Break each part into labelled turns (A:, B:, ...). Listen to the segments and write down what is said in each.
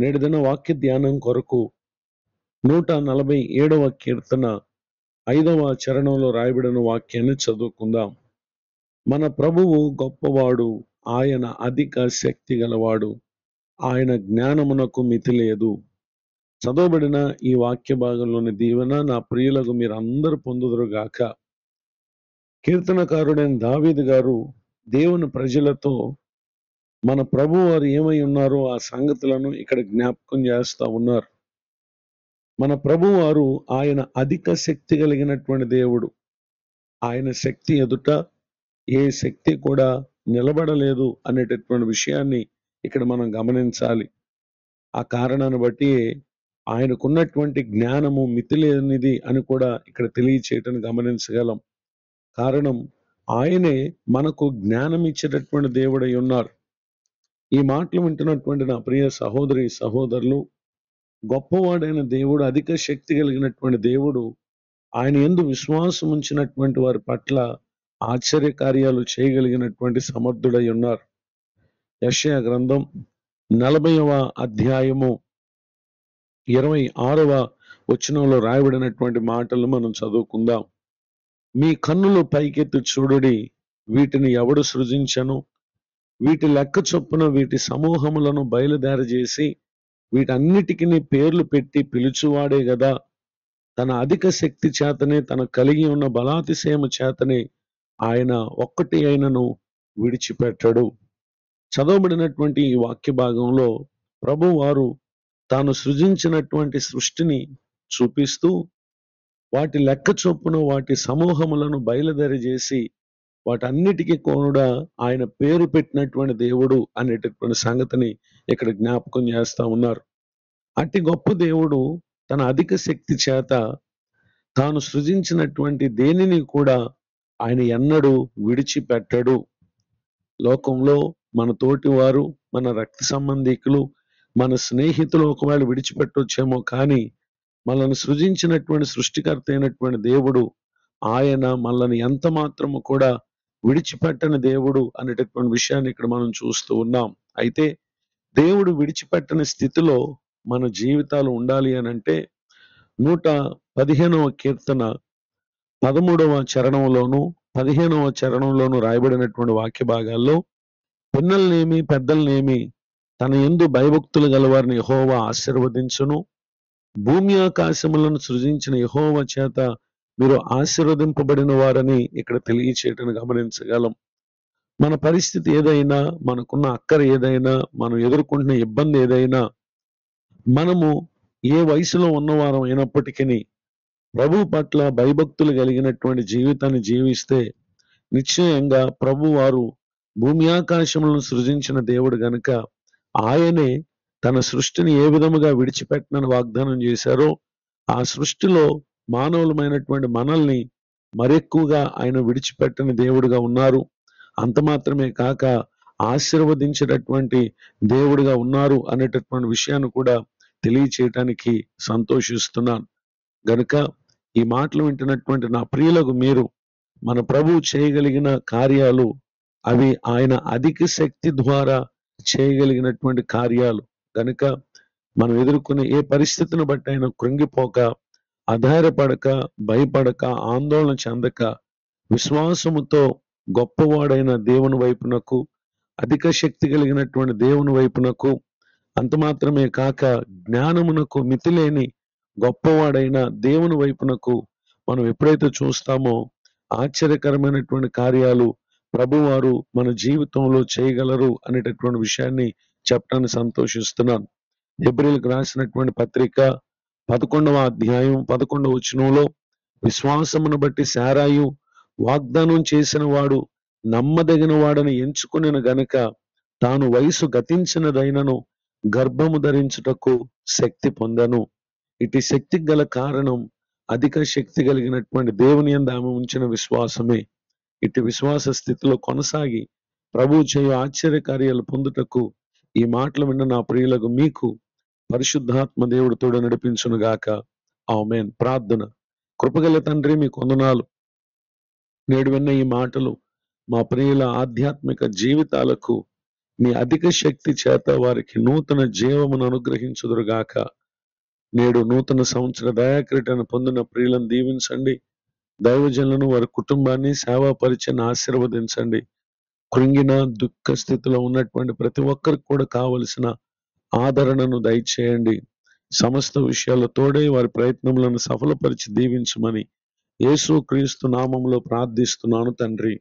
A: నేటి దిన వాక్య ధ్యానం కొరకు 147వ కీర్తన 5వ చరణంలో రాయబడిన వాక్యాన్ని చదువుకుందాం. మన ప్రభువు గొప్పవాడు, ఆయన అధిక శక్తి గలవాడు, ఆయన జ్ఞానమునకు మితి లేదు. చదవబడిన ఈ వాక్య భాగంలోని దీవెన నా ప్రియులకు మీరు అందరూ పొందుదురుగాక. కీర్తనకారుడైన దావీదు గారు దేవుని ప్రజలతో మన ప్రభు వారు ఏమై ఉన్నారో ఆ సంగతులను ఇక్కడ జ్ఞాపకం చేస్తా ఉన్నారు. మన ప్రభు వారు ఆయన అధిక శక్తి కలిగినటువంటి దేవుడు. ఆయన శక్తి ఎదుట ఏ శక్తి కూడా నిలబడలేదు అనేటటువంటి విషయాన్ని ఇక్కడ మనం గమనించాలి. ఆ కారణాన్ని బట్టి ఆయనకున్నటువంటి జ్ఞానము మితిలేనిది అని కూడా ఇక్కడ తెలియచేయటం గమనించగలం. కారణం ఆయనే మనకు జ్ఞానం ఇచ్చేటటువంటి దేవుడై ఉన్నారు. ఈ మాటలు వింటున్నటువంటి నా ప్రియ సహోదరి సహోదరులు, గొప్పవాడైన దేవుడు, అధిక శక్తి కలిగినటువంటి దేవుడు, ఆయన యందు విశ్వాసం ఉంచినటువంటి వారి పట్ల ఆశ్చర్య కార్యాలు చేయగలిగినటువంటి సమర్థుడై ఉన్నారు. యెషయా గ్రంథం 40వ అధ్యాయము 26వ వచనంలో రాయబడినటువంటి మాటలు మనం చదువుకుందాం. మీ కన్నులు పైకెత్తి చూడుడి, వీటిని ఎవడు సృజించను? వీటి లెక్క చొప్పున వీటి సమూహములను బయలుదేరజేసి వీటన్నిటికీ పేర్లు పెట్టి పిలుచువాడే గదా. తన అధిక శక్తి చేతనే, తన కలిగి ఉన్న బలాతిశయము చేతనే ఆయన ఒక్కటి అయినను విడిచిపెట్టడు. చదవబడినటువంటి ఈ వాక్య భాగంలో ప్రభు వారు తాను సృజించినటువంటి సృష్టిని చూపిస్తూ వాటి లెక్క చొప్పున వాటి సమూహములను బయలుదేరజేసి వాటన్నిటికీ కూడా ఆయన పేరు పెట్టినటువంటి దేవుడు అనేటటువంటి సంగతిని ఇక్కడ జ్ఞాపకం చేస్తా ఉన్నారు. అతి గొప్ప దేవుడు తన అధిక శక్తి చేత తాను సృజించినటువంటి దేనిని కూడా ఆయన ఎన్నడూ విడిచిపెట్టడు. లోకంలో మన తోటి వారు, మన రక్త సంబంధికులు, మన స్నేహితులు ఒకవేళ విడిచిపెట్టొచ్చేమో, కానీ మనల్ని సృజించినటువంటి సృష్టికర్త అయినటువంటి దేవుడు, ఆయన మనల్ని ఎంత మాత్రము కూడా విడిచిపెట్టని దేవుడు అనేటటువంటి విషయాన్ని ఇక్కడ మనం చూస్తూ ఉన్నాం. అయితే దేవుడు విడిచిపెట్టని స్థితిలో మన జీవితాలు ఉండాలి అని అంటే 115వ కీర్తన 13వ చరణంలోను 15వ చరణంలోను రాయబడినటువంటి వాక్య భాగాల్లో, పిన్నలనేమి పెద్దలనేమి తన యందు భయభక్తులు గలవారిని యెహోవా ఆశీర్వదించును. భూమి ఆకాశములను సృజించిన యెహోవా చేత మీరు ఆశీర్వదింపబడిన వారని ఇక్కడ తెలియచేయటం గమనించగలం. మన పరిస్థితి ఏదైనా, మనకున్న అక్కర ఏదైనా, మనం ఎదుర్కొంటున్న ఇబ్బంది ఏదైనా, మనము ఏ వయసులో ఉన్నవారం అయినప్పటికీ ప్రభు పట్ల భయభక్తులు కలిగినటువంటి జీవితాన్ని జీవిస్తే నిశ్చయంగా ప్రభు వారు భూమి ఆకాశములను సృజించిన దేవుడు గనుక ఆయనే తన సృష్టిని ఏ విధముగా విడిచిపెట్టనని వాగ్దానం చేశారో, ఆ సృష్టిలో మానవులమైనటువంటి మనల్ని మరెక్కువగా ఆయన విడిచిపెట్టని దేవుడుగా ఉన్నారు. అంత మాత్రమే కాక ఆశీర్వదించేటటువంటి దేవుడుగా ఉన్నారు అనేటటువంటి విషయాన్ని కూడా తెలియచేయటానికి సంతోషిస్తున్నాను. గనుక ఈ మాటలు వింటున్నటువంటి నా ప్రియులకు మీరు, మన ప్రభువు చేయగలిగిన కార్యాలు అవి ఆయన అధిక శక్తి ద్వారా చేయగలిగినటువంటి కార్యాలు గనుక మనం ఎదుర్కొనే ఏ పరిస్థితిని బట్టి అయినా కృంగిపోక, ఆధారపడక, భయపడక, ఆందోళన చెందక, విశ్వాసముతో గొప్పవాడైన దేవుని వైపునకు, అధిక శక్తి కలిగినటువంటి దేవుని వైపునకు, అంత మాత్రమే కాక జ్ఞానమునకు మితిలేని గొప్పవాడైన దేవుని వైపునకు మనం ఎప్పుడైతే చూస్తామో ఆశ్చర్యకరమైనటువంటి కార్యాలు ప్రభువారు మన జీవితంలో చేయగలరు అనేటటువంటి విషయాన్ని చెప్పడానికి సంతోషిస్తున్నాను. హెబ్రీయులకు రాసినటువంటి పత్రిక 11వ అధ్యాయం 11వ వచనంలో, విశ్వాసమును బట్టి శారాయు వాగ్దానం చేసిన వాడు నమ్మదగిన వాడని ఎంచుకుని గనుక తాను వయసు గతించినదైనను గర్భము ధరించుటకు శక్తి పొందను. ఇటు శక్తికి గల కారణం అధిక శక్తి కలిగినటువంటి దేవుని యందు ఆమె ఉంచిన విశ్వాసమే. ఇటు విశ్వాస స్థితిలో కొనసాగి ప్రభు చేయు ఆశ్చర్య కార్యాలు పొందుటకు ఈ మాటలు విన్న నా ప్రియులకు మీకు పరిశుద్ధాత్మ దేవుడు తోడు నడిపించును గాక. ఆమేన్. ప్రార్థన. కృపగల తండ్రి, మీకు వందనాలు. నేడు విన్న ఈ మాటలు మా ప్రియుల ఆధ్యాత్మిక జీవితాలకు మీ అధిక శక్తి చేత వారికి నూతన జీవమును అనుగ్రహించుదురుగాక. నేడు నూతన సంవత్సర దయాకిరీటాన్ని పొందిన ప్రియులను దీవించండి. దైవజనులను వారి కుటుంబాన్ని సేవా పరిచయాన్ని ఆశీర్వదించండి. కృంగిన దుఃఖ స్థితిలో ఉన్నటువంటి ప్రతి ఒక్కరికి కూడా కావలసిన ఆదరణను దయచేయండి. సమస్త విషయాల తోడే వారి ప్రయత్నములను సఫలపరిచి దీవించమని యేసు క్రీస్తు నామములో ప్రార్థిస్తున్నాను తండ్రి.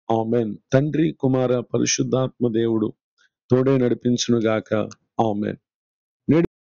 A: ఆమెన్. తండ్రి, కుమార, పరిశుద్ధాత్మ దేవుడు తోడే నడిపించును గాక. ఆమెన్.